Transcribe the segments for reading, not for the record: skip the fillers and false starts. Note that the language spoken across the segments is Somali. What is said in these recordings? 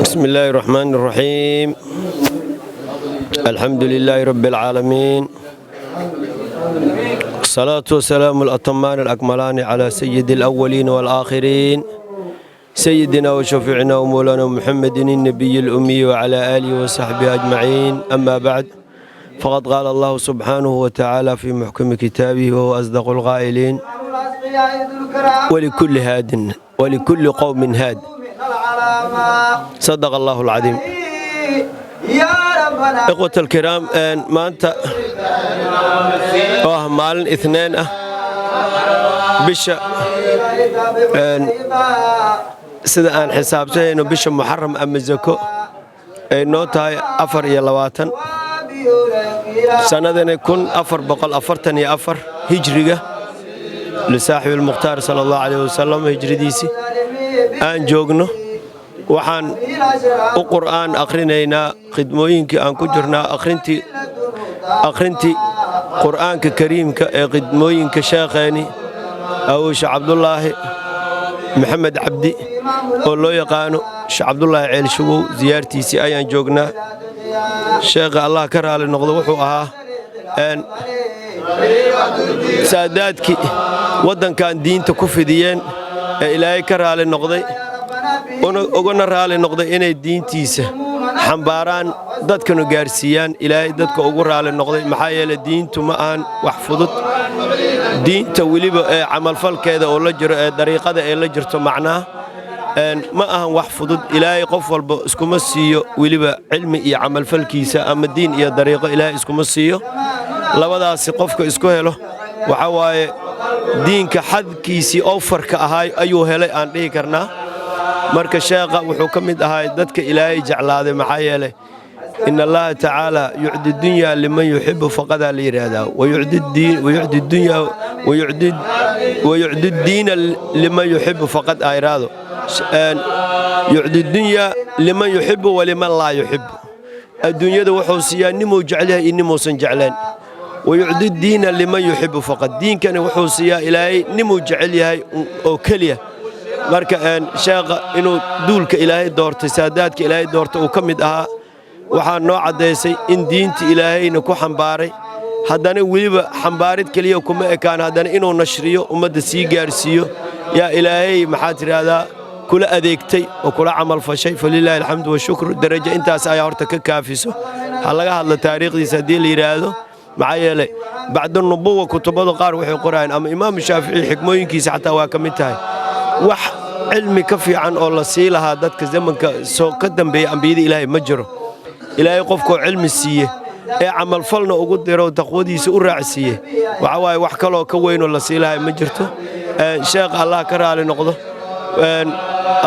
بسم الله الرحمن الرحيم. الحمد لله رب العالمين، الصلاة والسلام الأتمان الأكملان على سيد الأولين والآخرين، سيدنا وشفيعنا ومولانا محمد النبي الأمي وعلى آله وصحبه أجمعين. أما بعد، فقد قال الله سبحانه وتعالى في محكم كتابه وهو أصدق القائلين: ولكل هاد ولكل قوم هاد. صدق الله العظيم. إخوة الكرام، ما أنت مالن اثنين بشا sida aan xisaabtayno bisha muxaram ama zako ay noo tahay 24 sanadana 1444 hijriga lisaaxib al-mukhtaar sallallahu alayhi wasallam hijridiisi aan joogno. waxaan u qur'aan aqrinaynaa khidmooyinkii aan ku jirnaa akhrintii qur'aanka kariimka ee khidmooyinka sheekheeni awsha Cabdullaahi maxamed cabdi oo loo yaqaano Sheekh Cabdullaahi Ceel Shubow ziyaartiisii ayaan joognaa. sheekha Allah ka raali noqdo wuxuu ahaa saadaadkii waddankan diinta ku fidiyeen ee Ilaahay ka raali noqday ugana raali noqday inay diintiisa xambaaraan dadkana gaarsiiyaan. Ilaahay dadka ugu raali noqday maxaa yeelay diintu ma ahan wax fudud. diinta weliba ee camalfalkeeda oo la jiro ee dariiqada ee la jirto macnaha ma ahan wax fudud. Ilaahay qof walba iskuma siiyo weliba cilmi iyo camalfalkiisa ama diin iyo dariiqo Ilaahay iskuma siiyo. labadaasi qofka isku helo waxa waaye diinka xadkiisii oo farka ahaa ayuu helay aan dhihi karnaa. marka sheekha wuxuu ka mid ahaa dadka Ilaahay jeclaaday maxaa yeelay إن الله تعالى يعدي الدنيا لمن يحب فقد الإرادة ويعدي الدين لمن يحب فقد إراده. يعدي الدنيا لمن يحب ولمن لا يحب. الدنيا ده وحوسيا نمو جعلها إنمو سنجعلان. ويعدي الدين لمن يحب فقد دين كان وحوسيا إلهي نمو جعلها أو كليه. marka sheekha inuu duulka Ilaahay doortay saadaadka Ilaahay doortay oo kamid ahaa waxaa noo cadeysay in diinta Ilaahayna ku xambaaray haddana weliba xambaarid kaliya kuma ekaan haddana inuu nashriyo ummadda sii gaarsiiyo. yaa Ilaahay maxaa tiraahdaa kula adeegtay oo kula camal fashay falilaahi alxamdu wa shukr. darajo intaas ayaa horta ka kaafiso ha laga hadlo taariikhdiisa haddii la yiraahdo maxaa yeelay bacda nubuwa kutubada qaar waxay qorayaan ama imaam shaafici xikmooyinkiisa xataa waa ka mid tahay wax cilmi ka fiican oo la sii lahaa dadka zamanka soo ka dambeeyay ambiyada Ilaahay ma jiro. Ilaahay qofkoo cilmi siiye ee camal falna ugu diro taqwadiisa u raacsiye waxa waaye wax kale oo ka weyn oo la sii lahaa ma jirto. sheekh Allah ka raali noqdo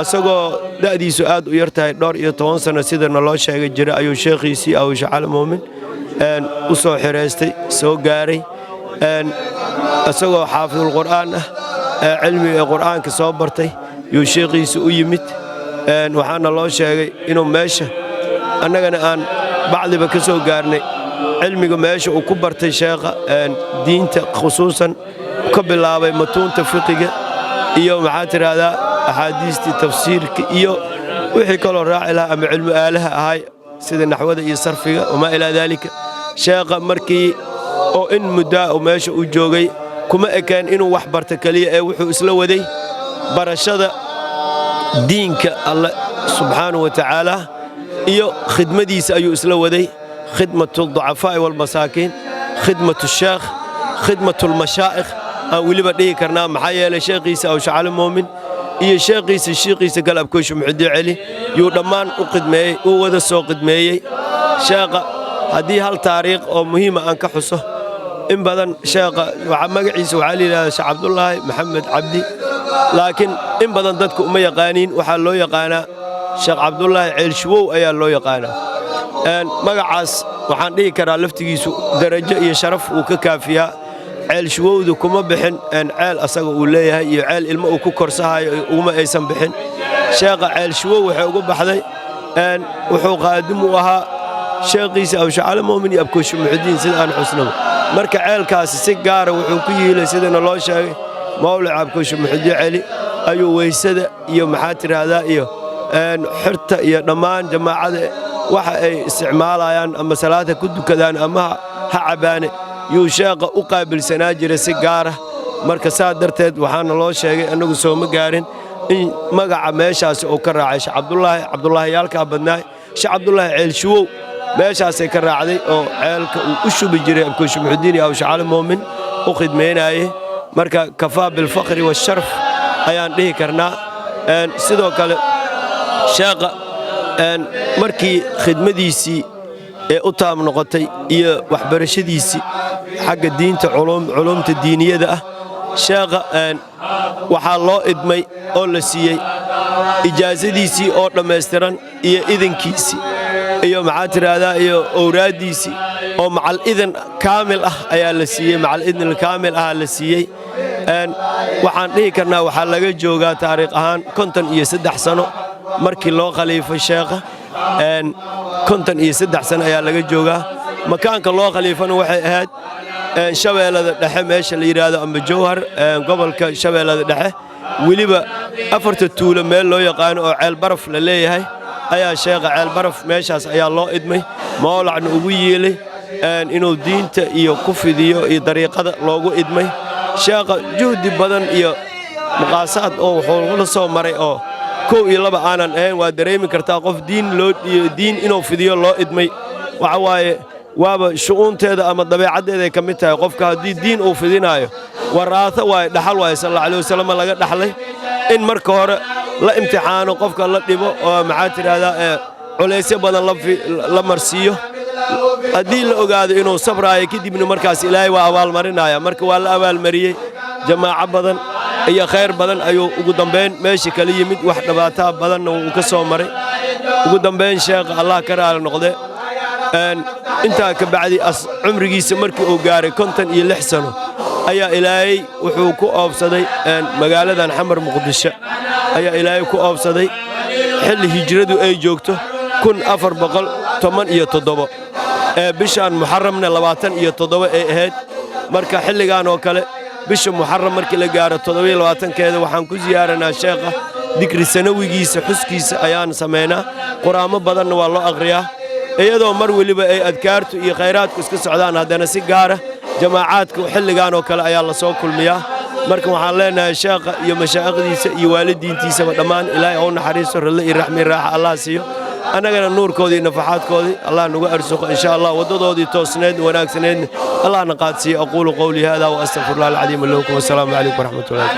asagoo da'diisu aad u yartahay dhowr iyo 10 sano sida loo sheegay jira ayuu sheekhiisii aw shacal muumin u soo xireystay soo gaaray asagoo xaafidul qur'aan cilmiga qur'aanka soo bartay yuu sheekhiisa u yimid. waxaana loo sheegay inuu meesha annagana aan bacdiba ka soo gaarnay cilmiga meesha uu ku bartay sheekha diinta khusuusan ka bilaabay matuunta fiqiga iyo maxaa tiraahdaa axaadiistii tafsiirka iyo wixii kaloo raaci lahaa ama cilmi aalaha ahay sida naxwada iyo sarfiga wama ilaa daalika. sheekha markii oo in muddaa oo meesha uu joogay kuma ekaan inuu wax barto kaliya ee wuxuu isla waday barashada diinka Allah subhanahu wa ta'ala iyo khidmadiisa ayuu isla waday. khidmatul du'afaa wal masaakiin, khidmatul sheekh, khidmatul mashaayikh aan weliba dhihi karnaa maxaa yeelay sheekhiisa aw shacal muumin iyo sheekhiisa galabkooshu muxuu celi yuu dhammaan u khidmeeyay uu wada soo khidmeeyay. sheekha haddii hal taariikh oo muhiim ah aan ka xuso in badan sheekha waxa magaciisa waxa la yiraahdaa Sheekh Cabdullaahi maxamed cabdi laakiin in badan dadku uma yaqaaniin waxaa loo yaqaanaa Sheekh Cabdullaahi Ceel Shubow ayaa loo yaqaanaa. magacaas waxaan dhihi karaa laftigiisu darajo iyo sharaf uu ka kaafiyaa. Ceel Shubowdu kuma bixin ceel asaga uu leeyahay iyo ceel ilmo uu ku korsahayo uma aysan bixin. sheekha Ceel Shubow wuxuu ugu baxday wuxuu qaadim u ahaa sheekhiisa aw shacal muumin iyo abkooshu muxudiin sida aan xusnaba. marka ceelkaasi si gaar ah wuxuu ku yiilay sidana loo sheegay mawlac abkooshu muxudiin celi ayuu weysada iyo maxaa tiraahdaa iyo xirta iyo dhammaan jamaacada waxa ay isticmaalayaan ama salaada ku dukadaan ama ha cabaane yuu sheekha u qaabilsanaa jiray si gaar ah marka saa darteed waxaana loo sheegay annagu soo ma gaarin in magaca meeshaasi uu ka raacay sheekh cabdullaahi yaalkaa badnaay sheekh cabdullaahi ceelshuwow meeshaasay ka raacday oo ceelka uu u shubi jiray abkooshe muxudiin iyo awshacali moomin u khidmaynaayey marka kafaa bilfaqri washaraf ayaan dhihi karnaa sidoo kale sheekha markii khidmadiisii ee u taab noqotay iyo waxbarashadiisii xagga diinta culumta diiniyada ah sheekha waxaa loo idmay oo la siiyey ijaasadiisii oo dhammaystiran iyo idankiisii iyo maxaa tiraahdaa iyo owraaddiisii oo macal idan kaamil ah ayaa la siiyey macal idn kaamil ah la siiyey waxaan dhihi karnaa waxaa laga joogaa taariikh ahaan 53 sano markii loo khaliifay sheekha 53 sano ayaa laga joogaa makaanka loo khaliifana waxay ahayd shabeellada dhexe meesha la yiraahdo ama jawhar gobolka shabeellada dhexe weliba afarta tuulo meel loo yaqaan oo ceel baraf la leeyahay ayaa sheekha ceel baraf meeshaas ayaa loo idmay mawlacna ugu yeelay inuu diinta iyo ku fidiyo iyo dariiqada loogu idmay sheekha juhdi badan iyo maqaasaad oo wuxuu la soo maray oo 1 iyo 2 aanan ahayn waa dareemi kartaa qof diin inuu fidiyo loo idmay waxa waaye waaba shu'uunteeda ama dabeecaddeeda ay ka mid tahay qofka haddii diin uu fidinaayo waraata waaye dhaxal waaye sallallahu alayhi wasallam laga dhaxlay in marka hore la imtixaano qofka la dhibo oo maxaa tiraahdaa culaysyo badan la marsiiyo haddii la ogaado inuu sabraayo kadibna markaas ilaahay waa abaalmarinaya marka waa la abaalmariyey jamaaco badan iyo khayr badan ayuu ugu dambeyn meeshii kala yimid wax dhibaataa badanna uu ka soo maray ugu dambeyn sheekha allah ka raali noqde intaa ka bacdi cumrigiisa markii uu gaaray 56 sano ayaa ilaahay wuxuu ku oobsaday magaaladan xamar muqdisho ayaa ilaahay ku oobsaday xilli hijradu ay joogto 1417 bishan muharramna 27 ay ahayd marka xilligan oo kale bisha muharram markii la gaaro 27keeda waxaan ku ziyaaranaa sheekha dikri sanawigiisa xuskiisa ayaan sameynaa quraamo badanna waa loo aqriyaa iyadoo mar waliba ay adkaartu iyo khayraadku iska socdaan haddana si gaar ah jamaacaadka xilligan oo kale ayaa la soo kulmiyaa marka waxaan leenahay sheekha iyo mashaayikhdiisa iyo waalidiintiisaba dhammaan ilaahay oo naxariisto ralle iyo raxmi raaxa allah siiyo annagana nuurkoodii nafaxaadkoodii allah nagu arsuqo insha allah wadadoodii toosneed wanaagsaneed allah na qaadsiyo aquulu qawli hada wa astaghfirullaah alcadiim lakum wa salaamu calaykum wa rahmatullahi